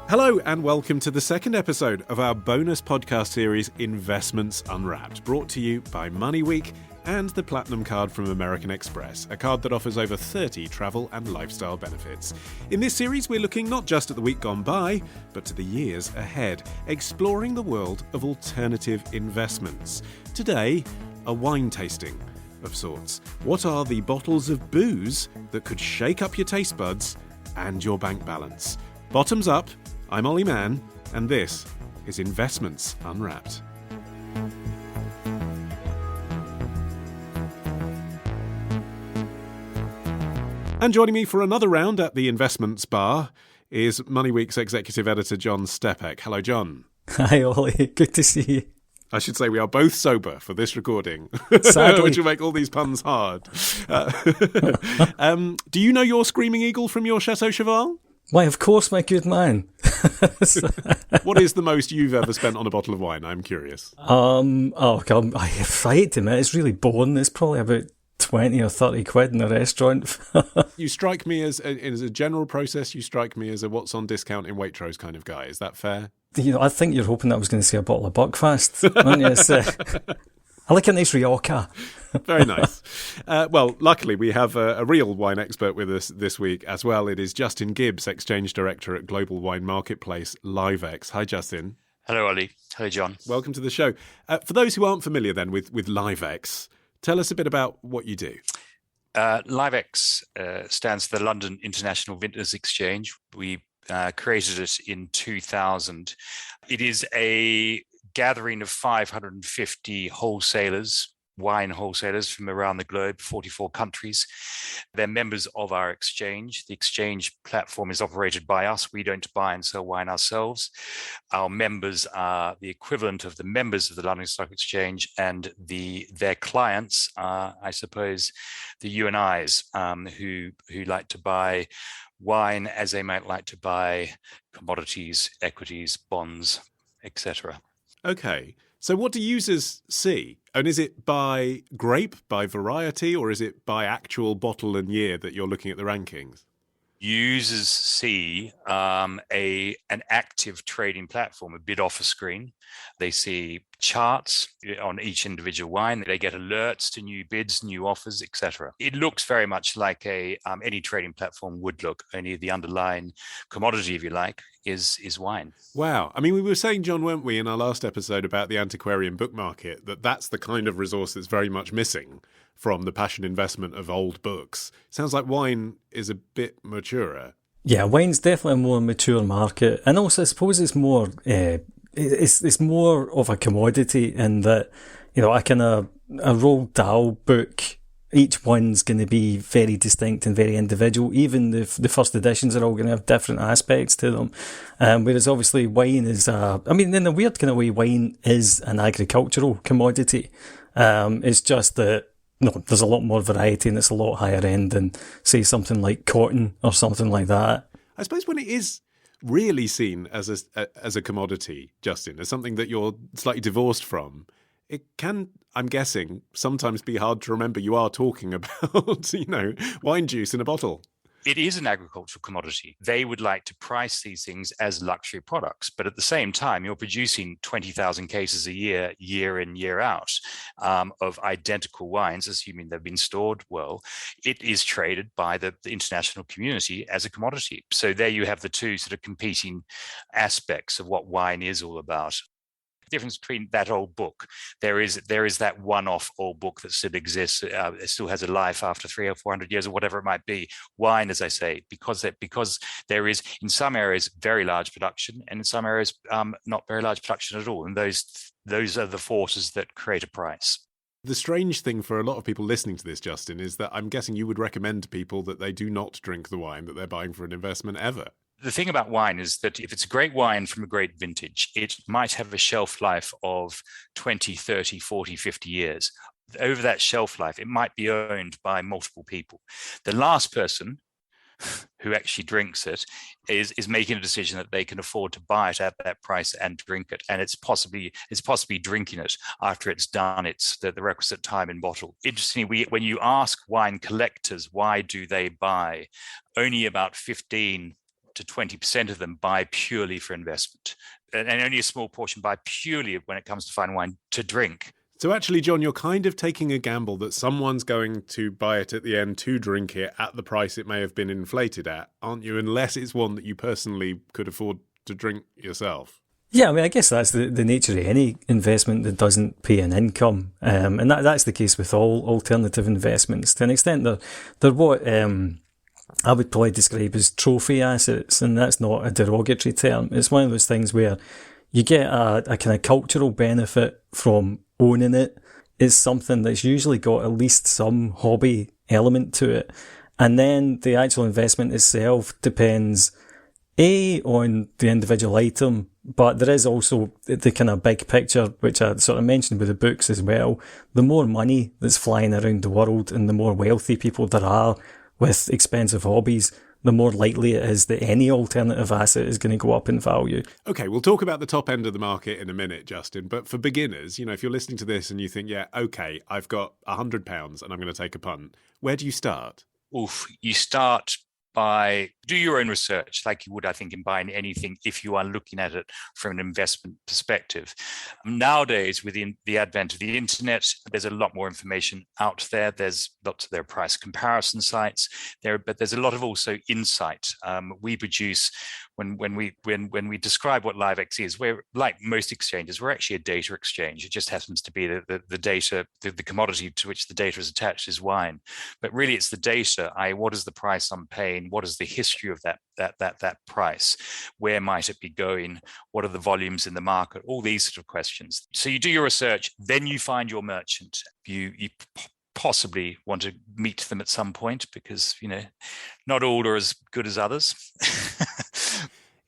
Hello and welcome to the second episode of our bonus podcast series Investments Unwrapped, brought to you by MoneyWeek and the Platinum Card from American Express, a card that offers over 30 travel and lifestyle benefits. In this series, we're looking not just at the week gone by, but to the years ahead, exploring the world of alternative investments. Today, a wine tasting of sorts. What are the bottles of booze that could shake up your taste buds and your bank balance? Bottoms up, I'm Olly Mann, and this is Investments Unwrapped. And joining me for another round at the Investments Bar is MoneyWeek's executive editor, John Stepek. Hello, John. Hi, Ollie. Good to see you. I should say we are both sober for this recording, Sadly. which will make all these puns hard. Do you know your Screaming Eagle from your Chateau Cheval? Why, of course, my good man. What is the most you've ever spent on a bottle of wine? I'm curious. Oh, God, I hate to admit, it's really boring. It's probably about 20 or 30 quid in a restaurant. You strike me as a general process, you strike me as a what's on discount in Waitrose kind of guy. Is that fair? You know, I think you're hoping that I was going to say a bottle of Buckfast, aren't you? I like a nice Rioja. Very nice. Well, luckily, we have a real wine expert with us this week as well. It is Justin Gibbs, Exchange Director at global wine marketplace Liv-ex. Hi, Justin. Hello, Ollie. Hello, John. Welcome to the show. For those who aren't familiar then with Liv-ex, tell us a bit about what you do. Liv-ex stands for the London International Vintners Exchange. We created it in 2000. It is a gathering of 550 wholesalers, wine wholesalers from around the globe, 44 countries. They're members of our exchange. The exchange platform is operated by us. We don't buy and sell wine ourselves. Our members are the equivalent of the members of the London Stock Exchange, and their clients are, I suppose, the you and I's who like to buy wine as they might like to buy commodities, equities, bonds, etc. Okay. So what do users see? And is it by grape, by variety, or is it by actual bottle and year that you're looking at the rankings? Users see an active trading platform, a bid offer screen. They see charts on each individual wine. They get alerts to new bids, new offers, etc. It looks very much like any trading platform would look, only the underlying commodity, if you like, is wine. Wow. I mean, we were saying, John, weren't we, in our last episode about the antiquarian book market, that's the kind of resource that's very much missing from the passion investment of old books. Sounds like wine is a bit maturer. Yeah, wine's definitely a more mature market. And also, I suppose it's more it's more of a commodity in that, you know, a Roald Dahl book, each one's going to be very distinct and very individual. Even the first editions are all going to have different aspects to them. Whereas obviously wine is, in a weird kind of way, wine is an agricultural commodity. It's just that, there's a lot more variety and it's a lot higher end than, say, something like cotton or something like that. I suppose when it is really seen as a commodity, Justin, as something that you're slightly divorced from, it can, I'm guessing, sometimes be hard to remember you are talking about, wine juice in a bottle. It is an agricultural commodity. They would like to price these things as luxury products, but at the same time, you're producing 20,000 cases a year, year in, year out, of identical wines, assuming they've been stored well. It is traded by the international community as a commodity. So there you have the two sort of competing aspects of what wine is all about. Difference between that old book, there is that one-off old book that still exists, it still has a life after 300 or 400 years or whatever it might be. Wine, as I say, because there is in some areas very large production and in some areas not very large production at all, and those are the forces that create a price. The strange thing for a lot of people listening to this, Justin, is that I'm guessing you would recommend to people that they do not drink the wine that they're buying for an investment ever. The thing about wine is that if it's a great wine from a great vintage, it might have a shelf life of 20, 30, 40, 50 years. Over that shelf life, it might be owned by multiple people. The last person who actually drinks it is making a decision that they can afford to buy it at that price and drink it, and it's possibly drinking it after it's done the requisite time in bottle. Interestingly, when you ask wine collectors why do they buy, only about 15 to 20% of them buy purely for investment, and only a small portion buy purely when it comes to fine wine to drink. So actually, John, you're kind of taking a gamble that someone's going to buy it at the end to drink it at the price it may have been inflated at, aren't you? Unless it's one that you personally could afford to drink yourself. Yeah, I mean, I guess that's the nature of any investment that doesn't pay an income. And that's the case with all alternative investments. To an extent, they're what I would probably describe as trophy assets, and that's not a derogatory term. It's one of those things where you get a kind of cultural benefit from owning it. It's something that's usually got at least some hobby element to it. And then the actual investment itself depends, on the individual item, but there is also the kind of big picture, which I sort of mentioned with the books as well. The more money that's flying around the world and the more wealthy people there are with expensive hobbies, the more likely it is that any alternative asset is going to go up in value. Okay, we'll talk about the top end of the market in a minute, Justin. But for beginners, if you're listening to this and you think, yeah, okay, I've got £100 and I'm going to take a punt, where do you start? You start by do your own research, like you would, I think, in buying anything if you are looking at it from an investment perspective. Nowadays, with the advent of the internet, there's a lot more information out there. There are price comparison sites there, but there's a lot of also insight. We produce when we describe what Liv-ex is, we're like most exchanges, we're actually a data exchange. It just happens to be the data, the commodity to which the data is attached is wine, but really it's the data. What is the price I'm paying? What is the history of that price? Where might it be going? What are the volumes in the market? All these sort of questions. So you do your research, then you find your merchant. You possibly want to meet them at some point because not all are as good as others.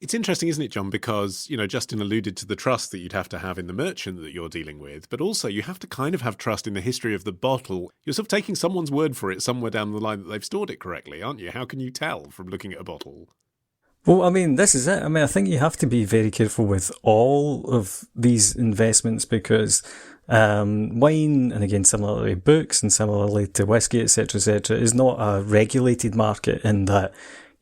It's interesting, isn't it, John? Because, Justin alluded to the trust that you'd have to have in the merchant that you're dealing with, but also you have to kind of have trust in the history of the bottle. You're sort of taking someone's word for it somewhere down the line that they've stored it correctly, aren't you? How can you tell from looking at a bottle? Well, I mean, this is it. I mean, I think you have to be very careful with all of these investments because wine, and again, similarly books and similarly to whiskey, etc., is not a regulated market in that,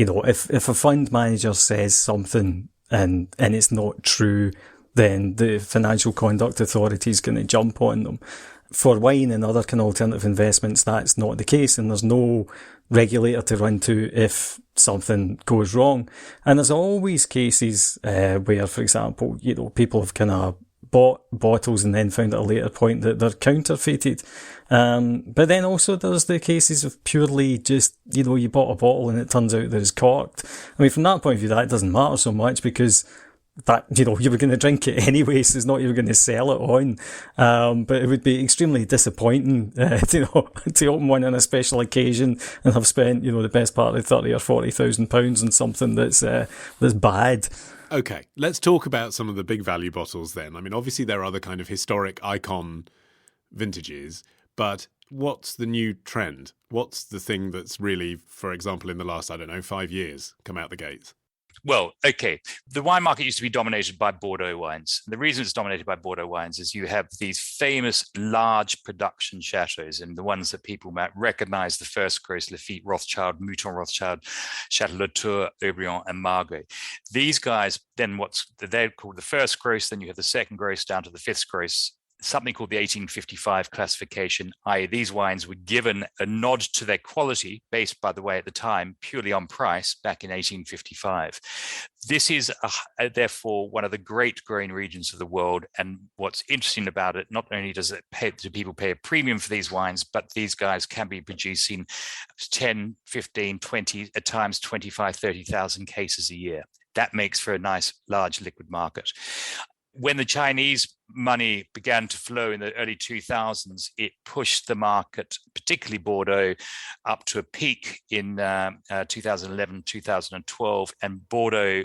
if a fund manager says something and it's not true, then the Financial Conduct Authority is going to jump on them. For wine and other kind of alternative investments, that's not the case, and there's no regulator to run to if something goes wrong. And there's always cases where, for example, people have kind of bought bottles and then found at a later point that they're counterfeited. But then also there's the cases of purely just, you bought a bottle and it turns out that it's corked. I mean, from that point of view, that doesn't matter so much because that, you were going to drink it anyway, so it's not you were going to sell it on. But it would be extremely disappointing, to open one on a special occasion and have spent, the best part of £30,000 or £40,000 on something that's bad. Okay, let's talk about some of the big value bottles then. I mean, obviously there are other kind of historic icon vintages, but what's the new trend? What's the thing that's really, for example, in the last, 5 years, come out the gates? Well, okay. The wine market used to be dominated by Bordeaux wines. The reason it's dominated by Bordeaux wines is you have these famous large production chateaux, and the ones that people might recognize, the first gross, Lafite, Rothschild, Mouton Rothschild, Chateau Latour, Aubryon, and Margaux. These guys, then they're called the first gross, then you have the second gross down to the fifth gross, something called the 1855 classification, i.e. these wines were given a nod to their quality based, by the way, at the time, purely on price back in 1855. This is therefore one of the great growing regions of the world. And what's interesting about it, not only do people pay a premium for these wines, but these guys can be producing 10, 15, 20, at times 25, 30,000 cases a year. That makes for a nice, large liquid market. When the Chinese money began to flow in the early 2000s, it pushed the market, particularly Bordeaux, up to a peak in 2011, 2012, and Bordeaux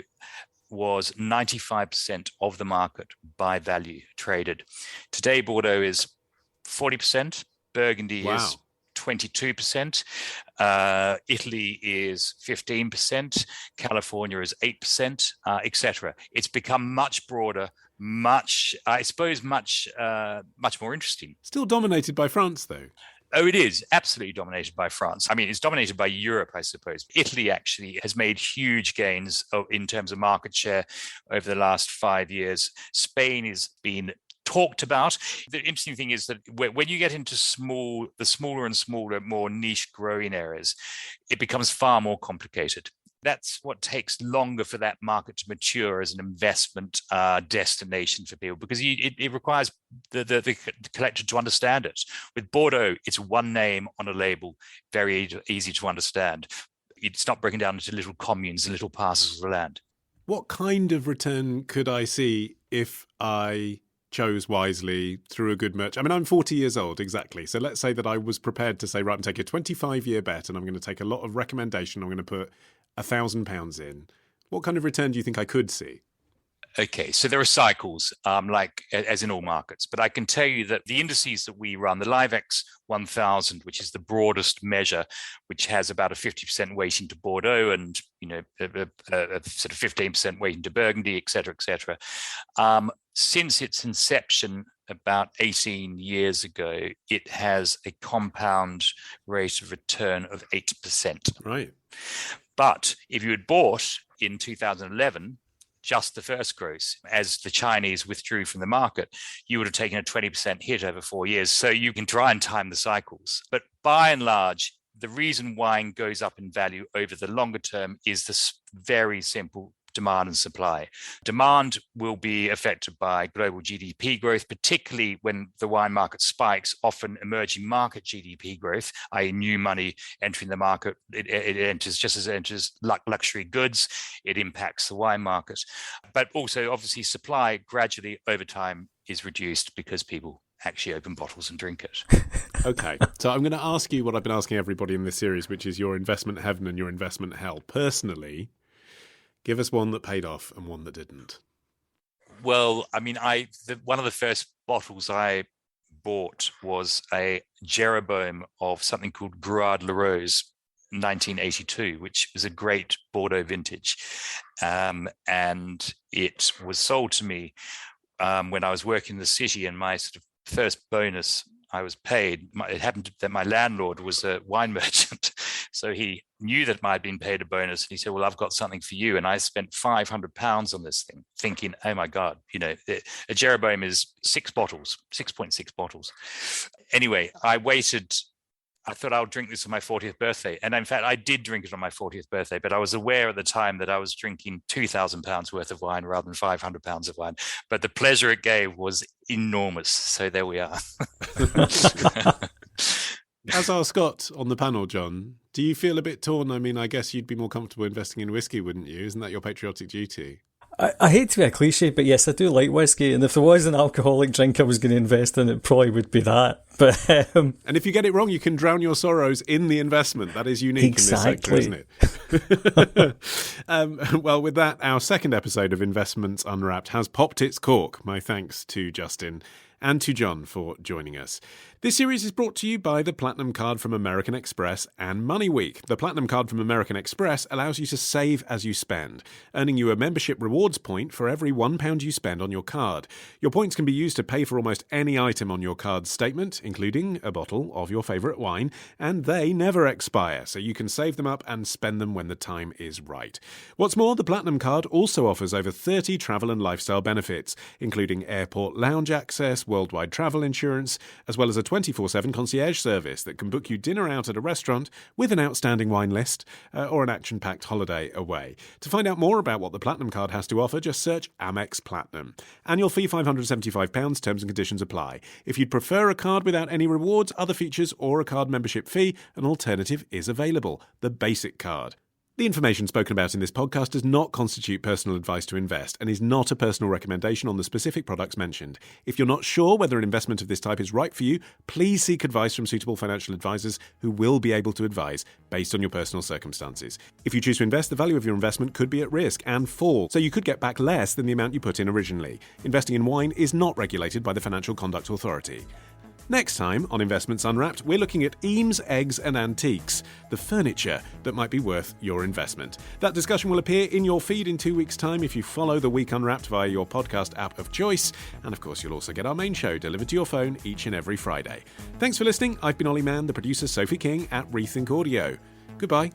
was 95% of the market by value traded. Today, Bordeaux is 40%, Burgundy is 22%, Italy is 15%, California is 8%, etc. It's become much broader, much more interesting. Still dominated by France, though. Oh, it is absolutely dominated by France. I mean, it's dominated by Europe, I suppose. Italy actually has made huge gains in terms of market share over the last 5 years. Spain has been talked about. The interesting thing is that when you get into the smaller and smaller, more niche growing areas, it becomes far more complicated. That's what takes longer for that market to mature as an investment destination for people, because it requires the collector to understand it. With Bordeaux, it's one name on a label, very easy to understand. It's not broken down into little communes and little parcels of land. What kind of return could I see if I chose wisely through a good merch? I mean, I'm 40 years old, exactly. So let's say that I was prepared to say, right, I'm taking a 25-year bet and I'm going to take a lot of recommendation. I'm going to put £1,000 in. What kind of return do you think I could see? Okay, so there are cycles, like as in all markets, but I can tell you that the indices that we run, the Liv-ex 1000, which is the broadest measure, which has about a 50% weighting to Bordeaux and a sort of 15% weighting to Burgundy, et cetera, since its inception about 18 years ago, it has a compound rate of return of 8%. Right. But if you had bought in 2011, just the first gross, as the Chinese withdrew from the market, you would have taken a 20% hit over 4 years. So you can try and time the cycles. But by and large, the reason wine goes up in value over the longer term is this very simple demand and supply. Demand will be affected by global GDP growth, particularly when the wine market spikes. Often emerging market GDP growth, i.e. new money entering the market, it enters just as it enters luxury goods, it impacts the wine market. But also, obviously, supply gradually over time is reduced because people actually open bottles and drink it. Okay, so I'm going to ask you what I've been asking everybody in this series, which is your investment heaven and your investment hell. Personally, give us one that paid off and one that didn't. Well, I mean, one of the first bottles I bought was a Jeroboam of something called Gruard Le Rose, 1982, which was a great Bordeaux vintage. And it was sold to me when I was working in the city, and my sort of first bonus I was paid. It happened that my landlord was a wine merchant. So he knew that I had been paid a bonus. And he said, well, I've got something for you. And I spent £500 on this thing, thinking, oh my God, a Jeroboam is 6.6 bottles. Anyway, I waited. I thought I'll drink this on my 40th birthday. And in fact, I did drink it on my 40th birthday, but I was aware at the time that I was drinking £2,000 worth of wine rather than £500 of wine. But the pleasure it gave was enormous. So there we are. As our Scot on the panel, John, do you feel a bit torn? I mean, I guess you'd be more comfortable investing in whiskey, wouldn't you? Isn't that your patriotic duty? I hate to be a cliche, but yes, I do like whiskey. And if there was an alcoholic drink I was going to invest in, it probably would be that. But and if you get it wrong, you can drown your sorrows in the investment. That is unique exactly. in this sector, isn't it? Well, with that, our second episode of Investments Unwrapped has popped its cork. My thanks to Justin and to John for joining us. This series is brought to you by the Platinum Card from American Express and MoneyWeek. The Platinum Card from American Express allows you to save as you spend, earning you a membership rewards point for every £1 you spend on your card. Your points can be used to pay for almost any item on your card's statement, including a bottle of your favourite wine, and they never expire, so you can save them up and spend them when the time is right. What's more, the Platinum Card also offers over 30 travel and lifestyle benefits, including airport lounge access, worldwide travel insurance, as well as a 24/7 concierge service that can book you dinner out at a restaurant with an outstanding wine list or an action-packed holiday away. To find out more about what the Platinum Card has to offer, just search Amex Platinum. Annual fee £575, terms and conditions apply. If you'd prefer a card without any rewards, other features, or a card membership fee, an alternative is available, the Basic Card. The information spoken about in this podcast does not constitute personal advice to invest and is not a personal recommendation on the specific products mentioned. If you're not sure whether an investment of this type is right for you, please seek advice from suitable financial advisors who will be able to advise based on your personal circumstances. If you choose to invest, the value of your investment could be at risk and fall, so you could get back less than the amount you put in originally. Investing in wine is not regulated by the Financial Conduct Authority. Next time on Investments Unwrapped, we're looking at Eames, Eggs and Antiques, the furniture that might be worth your investment. That discussion will appear in your feed in 2 weeks' time if you follow The Week Unwrapped via your podcast app of choice. And of course, you'll also get our main show delivered to your phone each and every Friday. Thanks for listening. I've been Olly Mann, the producer Sophie King at Rethink Audio. Goodbye.